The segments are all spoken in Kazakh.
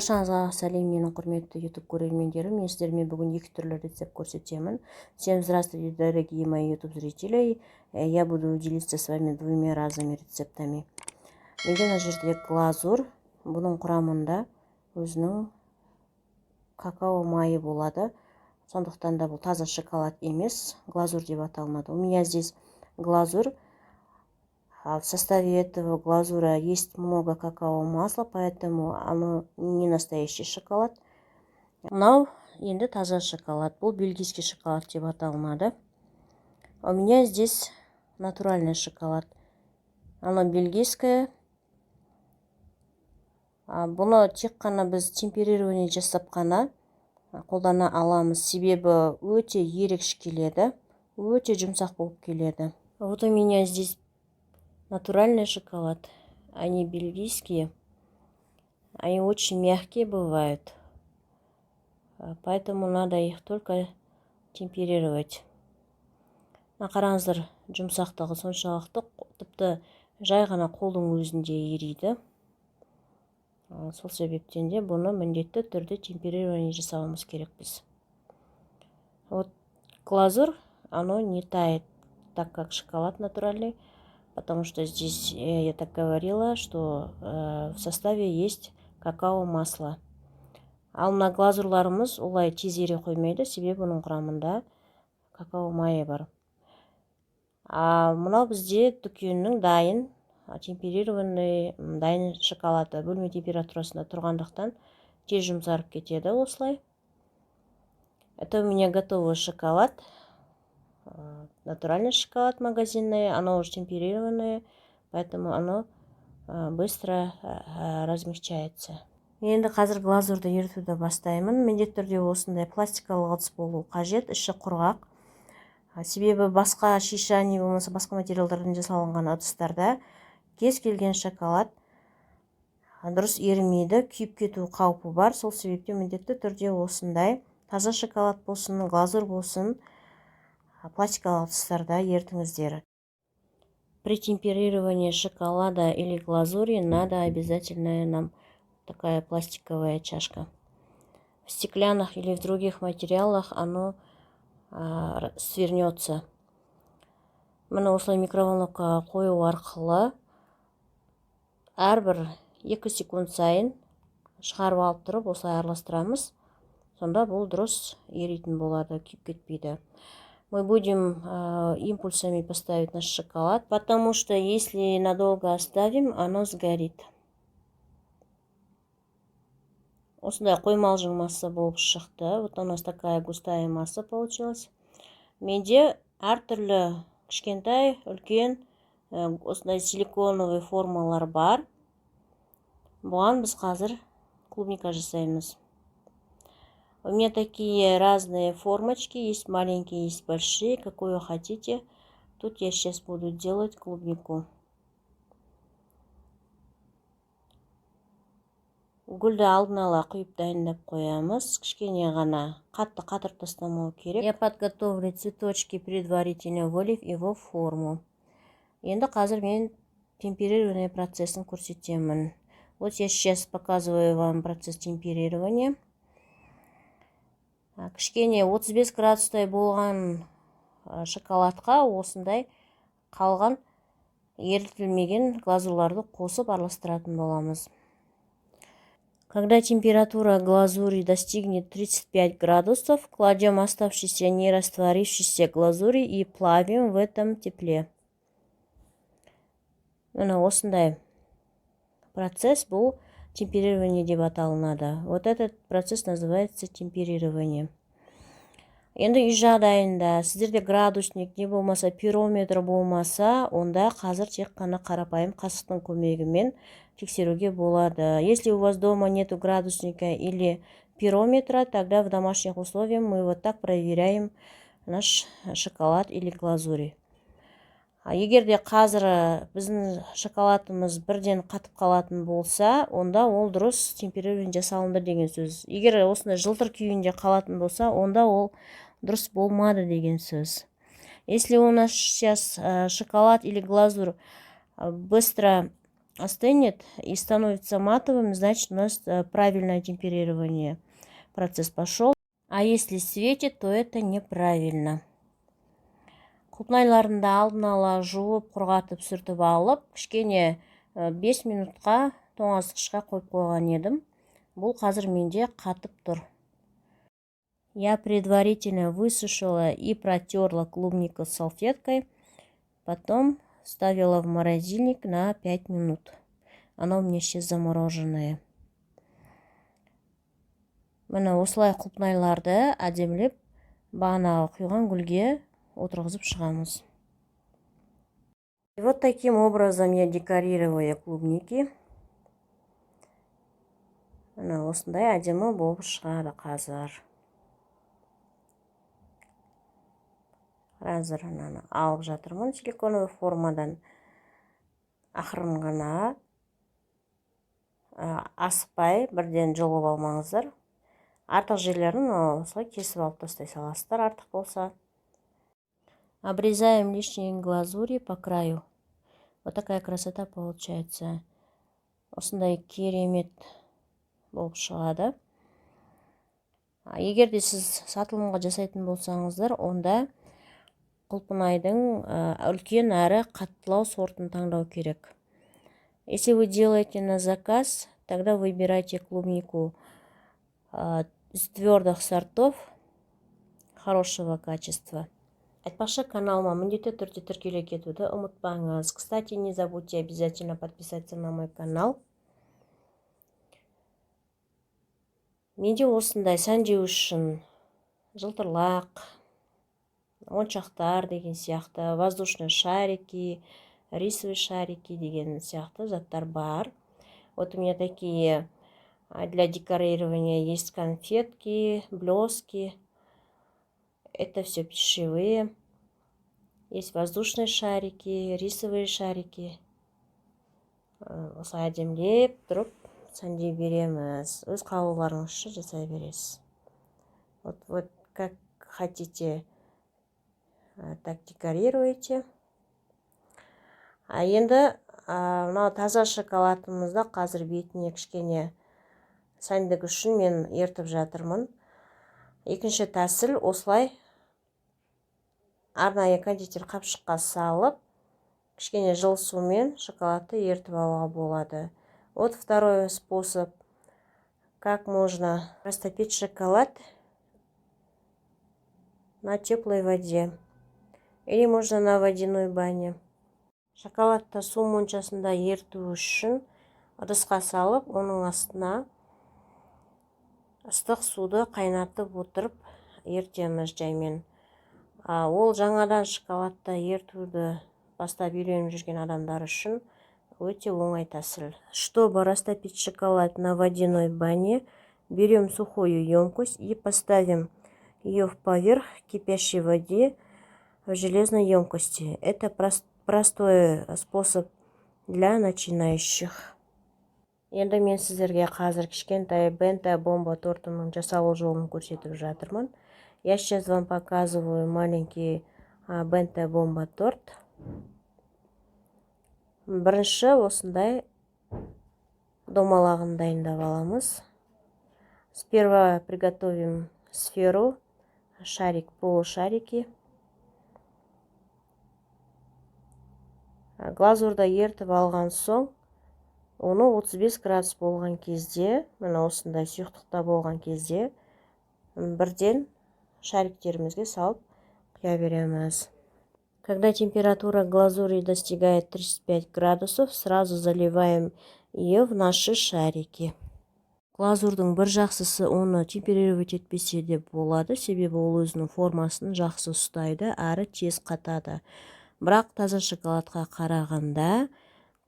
Баршаңызға сәлем, менің құрметті YouTube көрермендерім. Мен сіздермен бүгін екі түрлі рецепт көрсетемін. Всем здравствуйте, дорогие мои YouTube зрители. Я буду делиться с вами двумя разными рецептами. Менде мына жерде глазур, бұның құрамында өзінің какао майы болады. Сондықтан да бұл таза шоколад емес, глазур деп аталынады. У меня здесь глазур. В составе этого глазура есть много какао-масла, поэтому оно не настоящий шоколад. Мынау енді таза шоколад. Бұл бельгийский шоколад деп аталынады. У меня здесь натуральный шоколад. Оно бельгийское. Бұны тек қана біз темперирование жасап қана қолдана аламыз. Себебі өте ерекше келеді, өте жұмсақ болып келеді. Вот у меня здесь натуральный шоколад. Они бельгийские. Они очень мягкие бывают. Поэтому надо их только темперировать. Қараңыздар, жұмсақтығы соншалықты, тіпті жай ғана қолдың өзінде ериді. Сол себептен де бұны міндетті түрде темперирование жасауымыз керек біз. Вот глазурь, оно не тает так, как шоколад натуральный. Потому что здесь, я так говорила, что в составе есть какао-масло. Ал мына глазурларымыз олай тез ере қоймайды, себебі оның құрамында какао майы бар. Мынау бізде дүкеннің дайын, темперированный дайын шоколады бөлме температурасында тұрғандықтан тез жұмсарып кетеді осылай. Это у меня готовый шоколад. Натуральный шоколад магазинный, оно уже темперированное, поэтому оно быстро размягчается. Енді қазір глазурды ерітуді бастаймын. Міндетті түрде осындай пластикалық ыдыс болу қажет, іші құрғақ. Себебі басқа шиша не болмаса басқа материалдардан жасалынған ыдыстарда кез келген шоколад дұрыс ерімейді, күйіп кету қаупі бар. Сол себептен міндетті түрде осындай таза шоколад болсын, глазур болсын, пластикалық ыдыстарда ерітіңіздер. При темперировании шоколада или глазури надо обязательно нам такая пластиковая чашка. В стеклянных или в других материалах оно свернется. Мына осылай микроволновкаға қою арқылы әрбір 2 секунд сайын шығарып алып тұрып осылай араластырамыз. Сонда бұл дұрыс еритін болады, күйіп кетпейді. Мы будем импульсами поставить наш шоколад, потому что если надолго оставим, оно сгорит. Осындай қоймалжың масса болып шықты. Вот у нас такая густая масса получилась. Менде әртүрлі кішкентай, үлкен осындай силиконовый формалар бар. Бұған біз қазір клубника жасаймыз. У меня такие разные формочки, есть маленькие, есть большие, какую хотите. Тут я сейчас буду делать клубнику. Гүлді алдын ала құйып дайындап қоямыз. Кішкене ғана қатты қатырып тастамау керек. Я подготовлю цветочки предварительно, вылив его в форму. Енді қазір мен темперирование процессын көрсетемін. Вот я сейчас показываю вам процесс темперирования. Кішкене 35 градустай болған шоколадқа осындай қалған ерітілмеген глазурларды қосып араластыратын боламыз. Когда температура глазури достигнет 35 градусов, кладем оставшиеся не растворившиеся глазури и плавим в этом тепле. Мына осындай процесс бұл темперирование деп аталынады. Вот этот процесс называется темперирование. Енді үй жағдайында сіздерде градусник не болмаса пирометр болмаса, онда қазір тек қана қарапайым қасықтың көмегімен тексеруге болады. Если у вас дома нету градусника или пирометра, тогда в домашних условиях мы вот так проверяем наш шоколад или глазури. Егер де қазір біздің шоколадымыз бірден қатып қалатын болса, онда ол дұрыс темперирование жасалынды деген сөз. Егер осындай жылтыр күйінде қалатын болса, онда ол дұрыс болмады деген сөз. Если у нас сейчас шоколад или глазурь быстро остынет и становится матовым, значит у нас правильное темперирование. Процесс пошел. А если светит, то это неправильно. Құлпынайларын да алдын ала жуып, құрғатып, сүртіп алып, кішкене 5 минутқа тоңазытқышқа қойып қойған едім. Бұл қазір менде қатып тұр. Я предварительно высушила и протерла клубнику салфеткой. Потом ставила в морозильник на 5 минут. Оно у меня сейчас замороженное. Міне осылай құлпынайларды әдемілеп бағанағы құйған гүлге отырғызып шығамыз. И вот таким образом я декорирую клубники. Міне осындай әдемі болып шығады қазір. Қазір алып жатырмын силиконовый формадан. Ақырын ғана асықпай бірден жұлып алмаңыздар. Артық жерлерін осылай кесіп алып тастай саласыздар, артық болса. Обрезаем лишние глазури по краю. Вот такая красота получается. Осындай керемет болып шығады. Егер де сіз сатылымға жасайтын болсаңыздар, онда құлпынайдың үлкен әрі қаттылау сортын таңдау керек. Если вы делаете на заказ, тогда выбирайте клубнику из твердых сортов хорошего качества. Айтпақшы, каналыма міндетті түрде тіркеле кетуді ұмытпаңыз. Кстати, не забудьте обязательно подписаться на мой канал. Менде осындай сәндеу үшін жылтырлақ, моншақтар деген сияқты, воздушный шарики, рисовые шарики деген сияқты заттар бар. Вот у меня такие для декорирования есть конфетки, блески. Это все пищевые. Есть воздушные шарики, рисовые шарики. Осылай әдемілеп тұрып сәндей береміз. Өз қалауларыңызша жасай бересіз. Вот как хотите, так декорируйте. Енді мынау таза шоколадымызды қазір бетіне кішкене сәндік үшін мен ертіп жатырмын. Екінші тәсіл осылай арнайы кондитер қапшыққа салып, кішкене жылы сумен шоколадты ертіп алуға болады. Вот второй способ, как можно растопить шоколад на теплой воде. Или можно на водяной бане. Шоколадты су моншасында ерту үшін ыдысқа салып, оның астына ыстық суды қайнатып отырып ертеміз жаймен. Ол жаңадан шоколадты ертуді бастап үйреніп жүрген адамдар үшін өте оңай тәсіл. Чтобы растопить шоколад на водяной бане, берем сухую емкость и поставим ее поверх кипящей воды в железной емкости. Это простой способ для начинающих. Енді мен сіздерге қазір кішкентай бента бомба тортының жасалу жолын көрсетіп жатырмын. Я сейчас вам показываю маленький бента бомба торт. Бірінші осындай домалағын дайындап аламыз. Сперва приготовим сферу, шарик, полушарики. Глазурды ертіп алған соң, оны 35 градус болған кезде, мына осындай сұйықтықта болған кезде, бірден шариктерімізге салып құя береміз. Когда температура глазури достигает 35 градусов, сразу заливаем ее в наши шарики. Глазурдың бір жақсысы оны темперировать етпесе де болады, себебі ол өзінің формасын жақсы ұстайды, әрі тез қатады. Бірақ таза шоколадқа қарағанда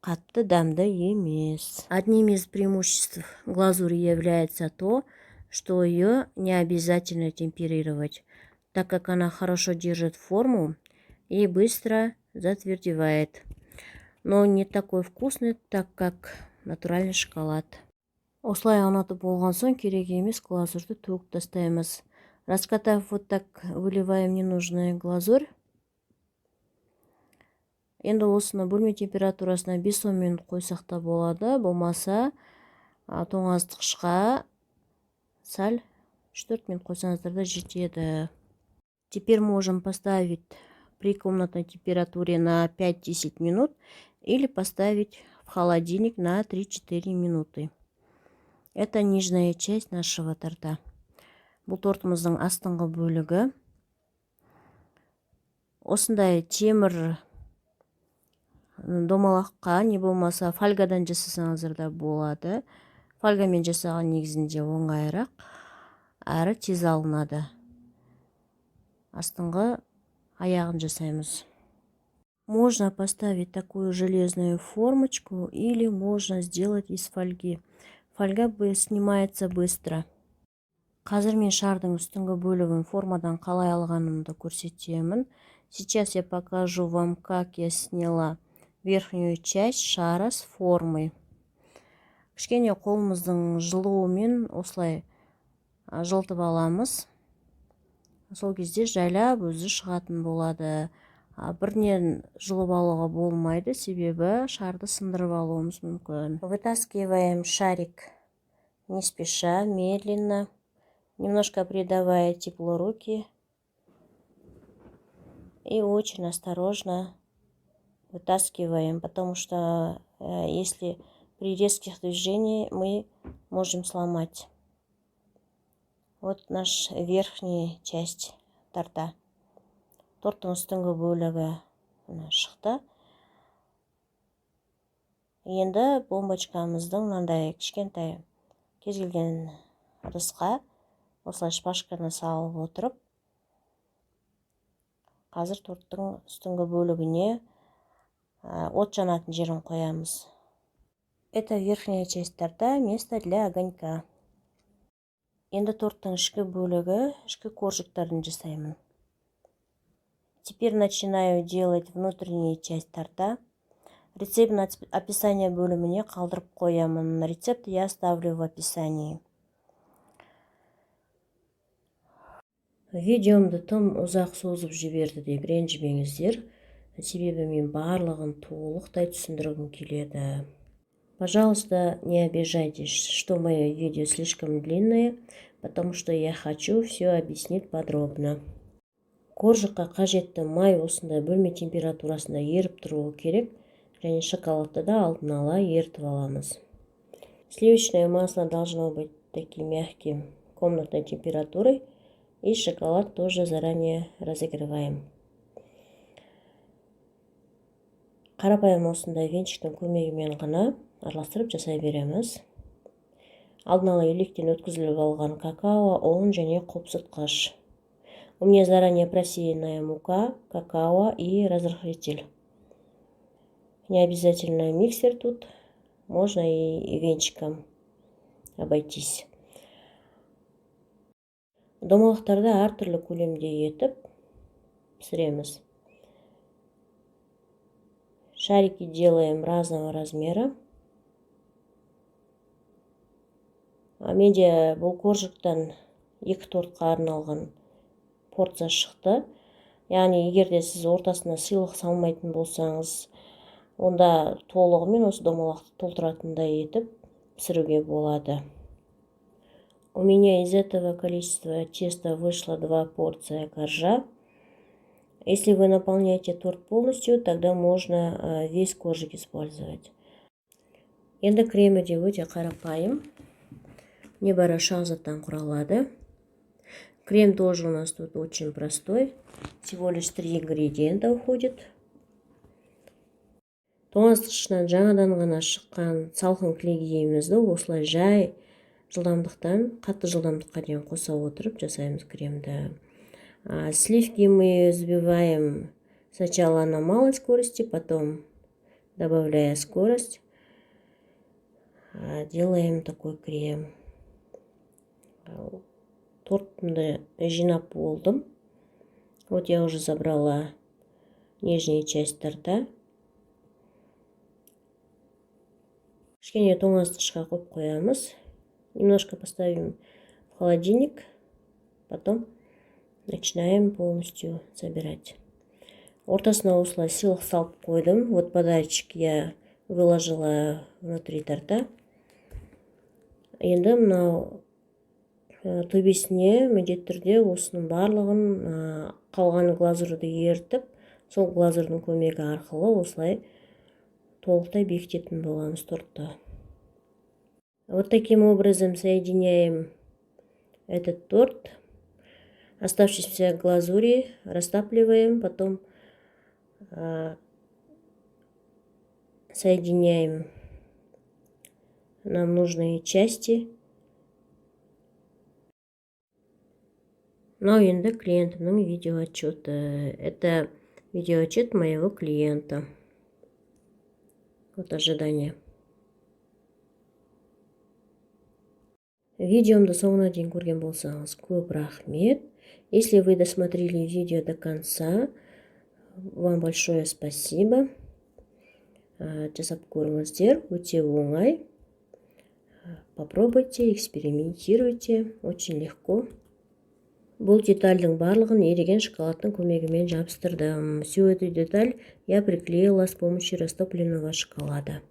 қатты дәмді емес. Одним из преимуществ глазури является то, что ее не обязательно темперировать, так как она хорошо держит форму и быстро затвердевает. Но не такой вкусный, так как натуральный шоколад. Осылай ұнатып болған соң керек емес глазурды төгіп тастаймыз. Раскатав вот так, выливаем ненужную глазурь. Енді осыны бөлме температурасына 5-10 минут қойсақ та болады. Болмаса тоңазытқышқа сәл 3-4 минут қойсаңыздар да жетеді. Теперь можем поставить при комнатной температуре на 5-10 минут или поставить в холодильник на 3-4 минуты. Это нижняя часть нашего торта. Бұл тортымыздың астыңғы бөлігі. Осындай темір домалаққа не болмаса фольгадан жасасаңыздар да болады. Фольгамен жасаған негізінде оңайырақ, әрі тез алынады. Астыңғы аяғын жасаймыз. Можно поставить такую железную формочку или можно сделать из фольги. Фольга снимается быстро. Қазір мен шардың үстіңгі бөлігін формадан қалай алғанымды көрсетемін. Сейчас я покажу вам, как я сняла верхнюю часть шара с формой. Кішкене қолымыздың жылуымен осылай жылтып аламыз. Сол кезде жайлап өзі шығатын болады. Бірінен жұлып алуға болмайды, себебі шарды сындырып алуымыз мүмкін. Вытаскиваем шарик не спеша, медленно, немножко придавая тепло руки и очень осторожно вытаскиваем, потому что если при резких движениях мы можем сломать. Вот наша верхняя часть торта. Торттың үстіңгі бөлігі шықты. Енді бомбочкамыздың мынандай кішкентай кез келген ыдысқа осылай шпажканы салып отырып, қазір торттың үстіңгі бөлігіне от жанатын жерін қоямыз. Это верхняя часть торта, место для огонька. Енді торттың ішкі бөлігі, ішкі коржиктарын жасаймын. Теперь начинаю делать внутреннюю часть торта. Рецепт описание бөліміне қалдырып қоямын. Рецепт я оставлю в описании. Видеомды тым ұзақ созып жіберді деп ренжімеңіздер. Себебі мен барлығын толықтай түсіндіргім келеді. Пожалуйста, не обижайтесь, что мое видео слишком длинное, потому что я хочу все объяснить подробно. Коржыққа қажетті май осындай бөлме температурасында еріп тұруы керек, және шоколадты да алдын ала ерітіп аламыз. Сливочное масло должно быть таким мягким, комнатной температурой, и шоколад тоже заранее разогреваем. Қарапайым осындай венчиктің көмегімен ғана араластырып жасай береміз. Алдын ала електен өткізіліп алған какао, ұн және қопсытқыш. У меня заранее просеянная мука, какао и разрыхлитель. Не обязательно миксер тут, можно и венчиком обойтись. Домалақтарды әртүрлі көлемде етіп пісіреміз. Шарики делаем разного размера. Менде бұл коржықтан 2 тортқа арналған порция шықты. Яғни, егерде сіз ортасына сыйлық салмайтын болсаңыз, онда толығымен осы домалақты толтыратындай етіп пісіруге болады. У меня из этого количества теста вышло 2 порции коржа. Если вы наполняете торт полностью, тогда можно весь коржик использовать. Енді кремі де өте қарапайым. Небары шағзаттан құралады. Крем тоже у нас тут очень простой. Всего лишь 3 ингредиента уходит. Тоңазытқыштан жаңадан ғана шыққан салқын кілегейімізді осылай жай жылдамдықтан қатты жылдамдыққа дейін қоса отырып жасаймыз кремді. Сливки мы взбиваем сначала на малой скорости, потом, добавляя скорость, делаем такой крем. Тортымды жинап болдым. Вот я уже забрала нижняя часть торта. Кішкене тоңазытқышқа қойып қоямыз. Немножко поставим в холодильник, потом начинаем полностью собирать. Ортасына осылай сыйлық салып қойдым. Вот подарочек я выложила внутри торта. Енді мынау төбесіне міндетті түрде осының барлығын қалған глазурды ертіп, сол глазурдың көмегі арқылы осылай толықтай бекітетін боламыз тортты. Вот таким образом соединяем этот торт. Оставшиеся глазури растапливаем, потом соединяем нам нужные части. Но енді клиентімнің видеоотчеты. Это видеоотчет моего клиента. Вот ожидание. Видеомды соңына дейін көрген болсаңыз көп рахмет. Если вы досмотрели видео до конца, вам большое спасибо. Жасап көріңіздер, өте оңай. Попробуйте, экспериментируйте, очень легко. Бұл детальдің барлығын еріген шоколадтың көмегімен жабыстырдым. Всю эту деталь я приклеила с помощью растопленного шоколада.